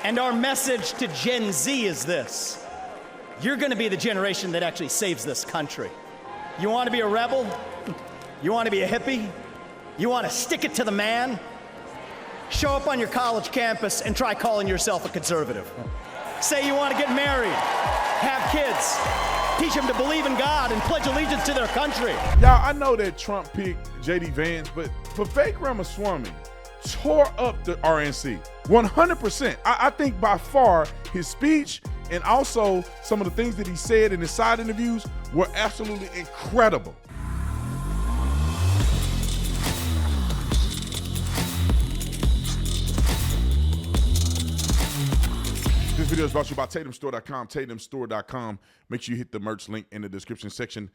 And our message to Gen Z is this: you're going to be the generation that actually saves this country. You want to be a rebel? You want to be a hippie? You want to stick it to the man? Show up on your college campus and try calling yourself a conservative. Say you want to get married, have kids, teach them to believe in God and pledge allegiance to their country. Y'all, I know that Trump picked J.D. Vance, but Vivek Ramaswamy tore up the RNC 100%. I think by far his speech and also some of the things that he said in his side interviews were absolutely incredible. This video is brought to you by TatumStore.com, TatumStore.com. Make sure you hit the merch link in the description section.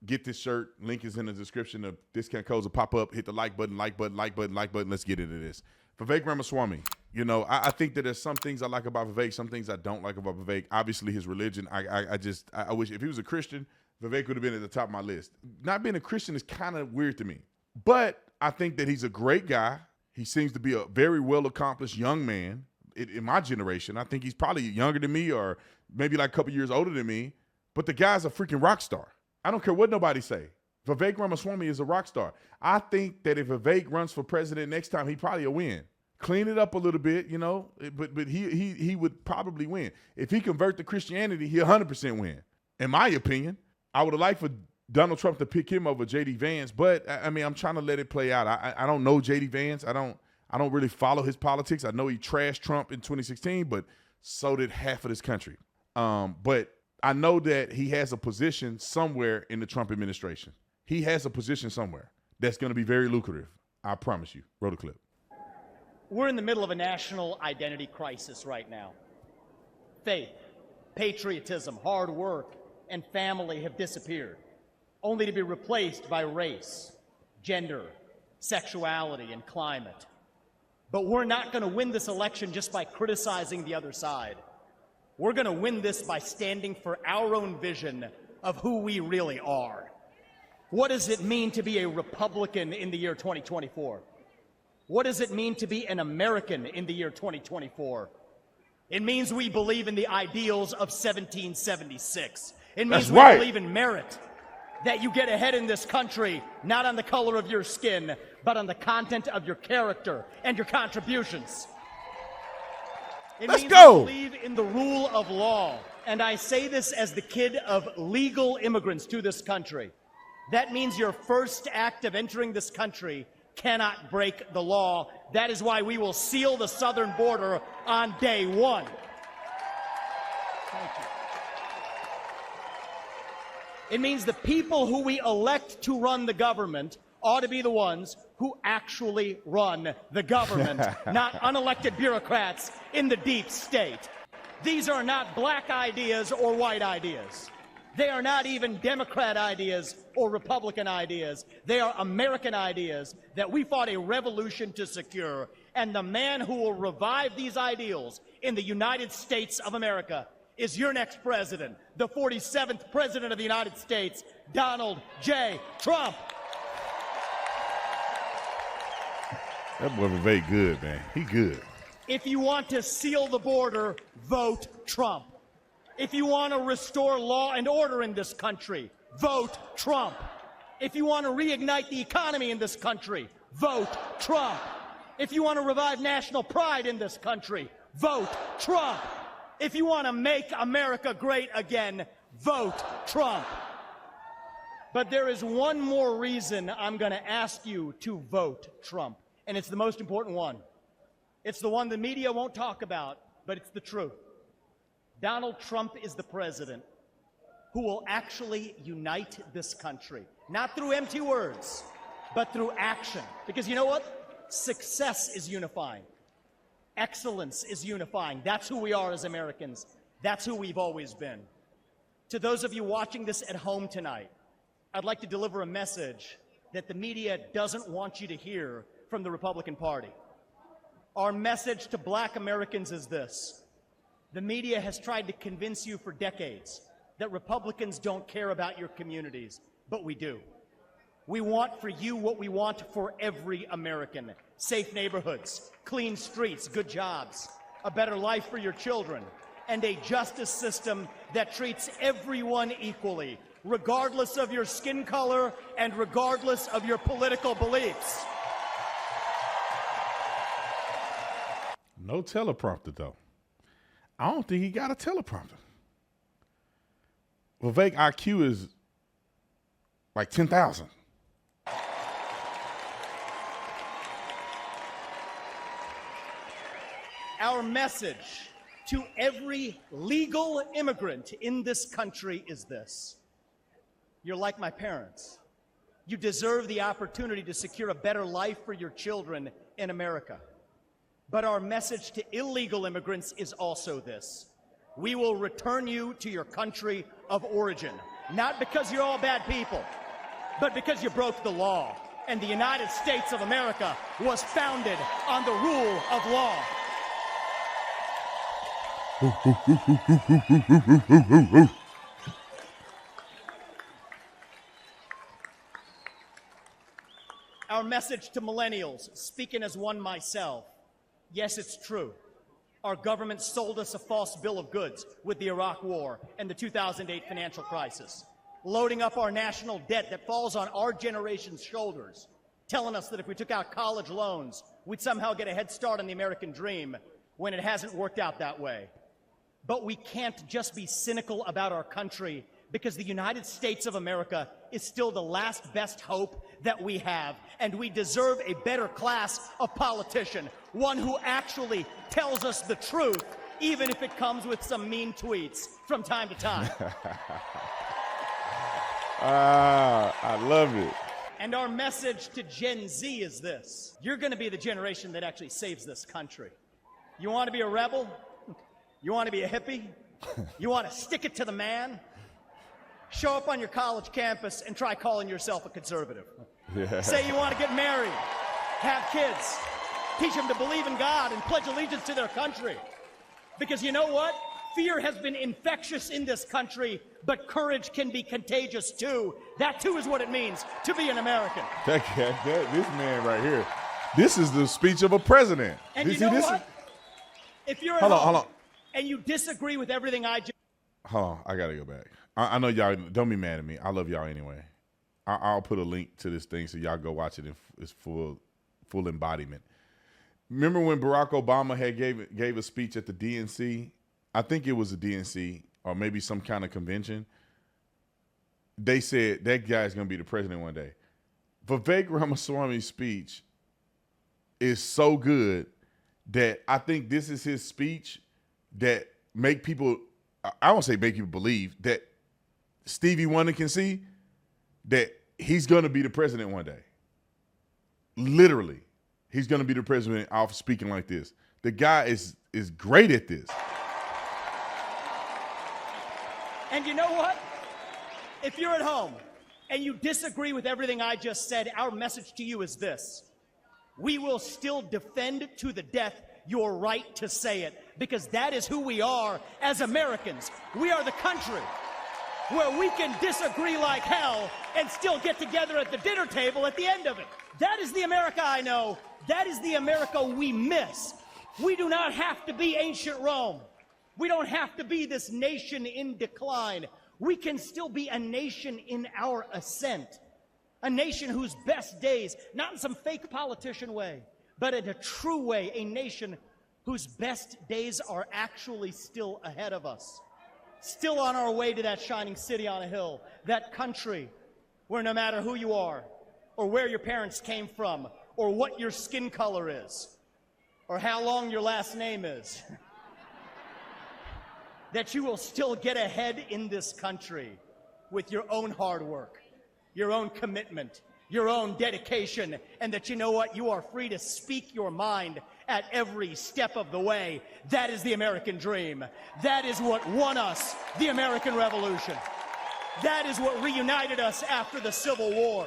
Get this shirt. Link is in the description. The discount codes will pop up. Hit the like button, like button, like button, like button. Let's get into this. Vivek Ramaswamy. You know, I think that there's some things I like about Vivek, some things I don't like about Vivek. Obviously, his religion. I wish if he was a Christian, Vivek would have been at the top of my list. Not being a Christian is kind of weird to me. But I think that he's a great guy. He seems to be a very well-accomplished young man. In my generation, I think he's probably younger than me or maybe like a couple years older than me, but the guy's a freaking rock star. I don't care what nobody say. Vivek Ramaswamy is a rock star. I think that if Vivek runs for president next time, he probably will win. Clean it up a little bit, you know, but he would probably win. If he convert to Christianity, he'll 100% win. In my opinion, I would have liked for Donald Trump to pick him over J.D. Vance, but I mean, I'm trying to let it play out. I don't know J.D. Vance. I don't really follow his politics. I know he trashed Trump in 2016, but so did half of this country. But I know that he has a position somewhere in the Trump administration. He has a position somewhere that's going to be very lucrative. I promise you. Roll the clip. We're in the middle of a national identity crisis right now. Faith, patriotism, hard work, and family have disappeared, only to be replaced by race, gender, sexuality, and climate. But we're not going to win this election just by criticizing the other side. We're going to win this by standing for our own vision of who we really are. What does it mean to be a Republican in the year 2024? What does it mean to be an American in the year 2024? It means we believe in the ideals of 1776. It means we believe in merit. That you get ahead in this country, not on the color of your skin, but on the content of your character and your contributions. It means we believe in the rule of law. And I say this as the kid of legal immigrants to this country. That means your first act of entering this country cannot break the law. That is why we will seal the southern border on day one. Thank you. It means the people who we elect to run the government ought to be the ones who actually run the government, not unelected bureaucrats in the deep state. These are not black ideas or white ideas. They are not even Democrat ideas or Republican ideas. They are American ideas that we fought a revolution to secure. And the man who will revive these ideals in the United States of America is your next president, the 47th president of the United States, Donald J. Trump. That boy Vivek good, man. He good. If you want to seal the border, vote Trump. If you want to restore law and order in this country, vote Trump. If you want to reignite the economy in this country, vote Trump. If you want to revive national pride in this country, vote Trump. If you want to make America great again, vote Trump. But there is one more reason I'm going to ask you to vote Trump, and it's the most important one. It's the one the media won't talk about, but it's the truth. Donald Trump is the president who will actually unite this country, not through empty words, but through action. Because you know what? Success is unifying. Excellence is unifying. That's who we are as Americans. That's who we've always been. To those of you watching this at home tonight, I'd like to deliver a message that the media doesn't want you to hear from the Republican Party. Our message to black Americans is this. The media has tried to convince you for decades that Republicans don't care about your communities, but we do. We want for you what we want for every American. Safe neighborhoods, clean streets, good jobs, a better life for your children, and a justice system that treats everyone equally, regardless of your skin color and regardless of your political beliefs. No teleprompter, though. I don't think he got a teleprompter. Vivek IQ is like 10,000. Our message to every legal immigrant in this country is this: you're like my parents. You deserve the opportunity to secure a better life for your children in America. But our message to illegal immigrants is also this: we will return you to your country of origin, not because you're all bad people, but because you broke the law. And the United States of America was founded on the rule of law. Our message to millennials, speaking as one myself: yes, it's true. Our government sold us a false bill of goods with the Iraq War and the 2008 financial crisis, loading up our national debt that falls on our generation's shoulders, telling us that if we took out college loans, we'd somehow get a head start on the American dream, when it hasn't worked out that way. But we can't just be cynical about our country, because the United States of America is still the last best hope that we have, and we deserve a better class of politician, one who actually tells us the truth, even if it comes with some mean tweets from time to time. I love it. And our message to Gen Z is this: you're going to be the generation that actually saves this country. You want to be a rebel? You want to be a hippie? You want to stick it to the man? Show up on your college campus and try calling yourself a conservative. Yeah. Say you want to get married, have kids, teach them to believe in God and pledge allegiance to their country. Because you know what? Fear has been infectious in this country, but courage can be contagious too. That too is what it means to be an American. This man right here, this is the speech of a president. And you know what? If you're at home and you disagree with everything I just... Hold on, I got to go back. I know y'all, don't be mad at me. I love y'all anyway. I'll put a link to this thing so y'all go watch it in its full embodiment. Remember when Barack Obama had gave a speech at the DNC? I think it was a DNC or maybe some kind of convention. They said that guy's going to be the president one day. Vivek Ramaswamy's speech is so good that I think this is his speech that make people, I won't say make people believe, that Stevie Wonder can see that he's going to be the president one day. Literally, he's going to be the president off speaking like this. The guy is great at this. And you know what? If you're at home and you disagree with everything I just said, our message to you is this: we will still defend to the death your right to say it, because that is who we are as Americans. We are the country where we can disagree like hell and still get together at the dinner table at the end of it. That is the America I know. That is the America we miss. We do not have to be ancient Rome. We don't have to be this nation in decline. We can still be a nation in our ascent. A nation whose best days, not in some fake politician way, but in a true way, a nation whose best days are actually still ahead of us. Still on our way to that shining city on a hill, that country where no matter who you are, or where your parents came from, or what your skin color is, or how long your last name is, that you will still get ahead in this country with your own hard work, your own commitment, your own dedication, and that you know what? You are free to speak your mind at every step of the way. That is the American dream. That is what won us the American Revolution. That is what reunited us after the Civil War.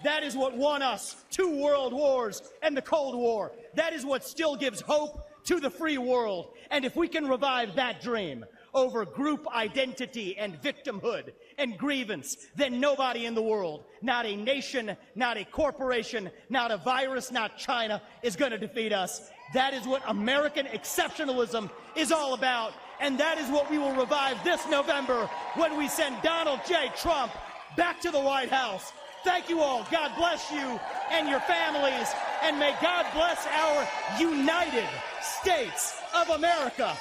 That is what won us 2 world wars and the Cold War. That is what still gives hope to the free world. And if we can revive that dream over group identity and victimhood and grievance, then nobody in the world, not a nation, not a corporation, not a virus, not China, is going to defeat us. That is what American exceptionalism is all about. And that is what we will revive this November when we send Donald J. Trump back to the White House. Thank you all. God bless you and your families. And may God bless our United States of America.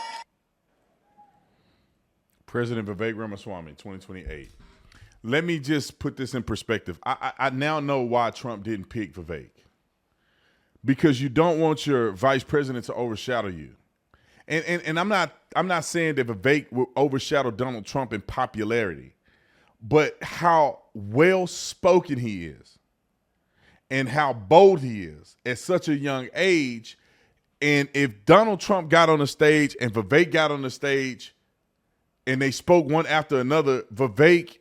President Vivek Ramaswamy, 2028. Let me just put this in perspective. I now know why Trump didn't pick Vivek. Because you don't want your vice president to overshadow you. And I'm not saying that Vivek will overshadow Donald Trump in popularity, but how well spoken he is and how bold he is at such a young age. And if Donald Trump got on the stage and Vivek got on the stage and they spoke one after another, Vivek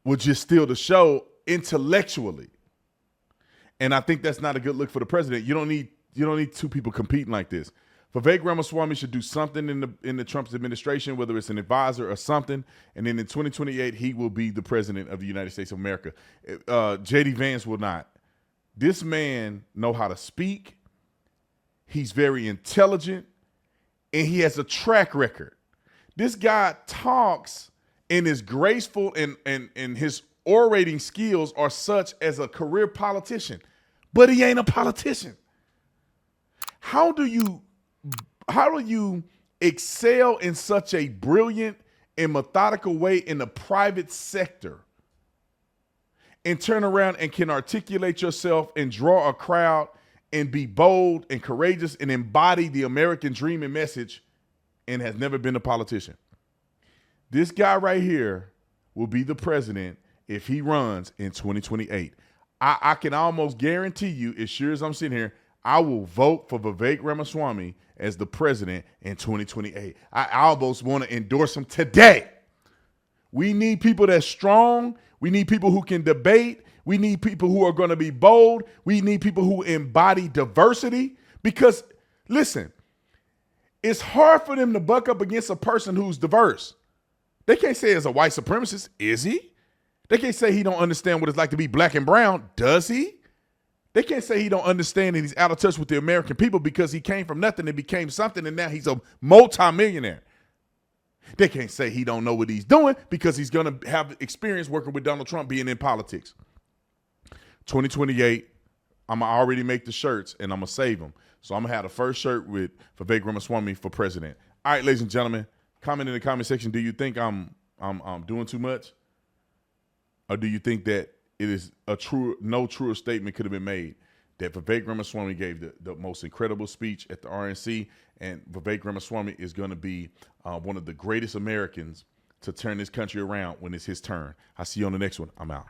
would just steal the show intellectually. And I think that's not a good look for the president. You don't need two people competing like this. Vivek Ramaswamy should do something in the Trump's administration, whether it's an advisor or something. And then in 2028, he will be the president of the United States of America. J.D. Vance will not. This man know how to speak. He's very intelligent, and he has a track record. This guy talks and is graceful, and his orating skills are such as a career politician, but he ain't a politician. How do you excel in such a brilliant and methodical way in the private sector and turn around and can articulate yourself and draw a crowd and be bold and courageous and embody the American dream and message and has never been a politician? This guy right here will be the president if he runs in 2028. I can almost guarantee you, as sure as I'm sitting here, I will vote for Vivek Ramaswamy as the president in 2028. I almost want to endorse him today. We need people that's strong. We need people who can debate. We need people who are going to be bold. We need people who embody diversity. Because, listen, it's hard for them to buck up against a person who's diverse. They can't say as a white supremacist, is he? They can't say he don't understand what it's like to be black and brown, does he? They can't say he don't understand and he's out of touch with the American people because he came from nothing and became something and now he's a multimillionaire. They can't say he don't know what he's doing because he's going to have experience working with Donald Trump being in politics. 2028, I'm going to already make the shirts and I'm going to save them. So I'm going to have the first shirt with Vivek Ramaswamy for president. All right, ladies and gentlemen, comment in the comment section. Do you think I'm doing too much? Or do you think that it is no truer statement could have been made that Vivek Ramaswamy gave the most incredible speech at the RNC, and Vivek Ramaswamy is going to be one of the greatest Americans to turn this country around when it's his turn. I'll see you on the next one. I'm out.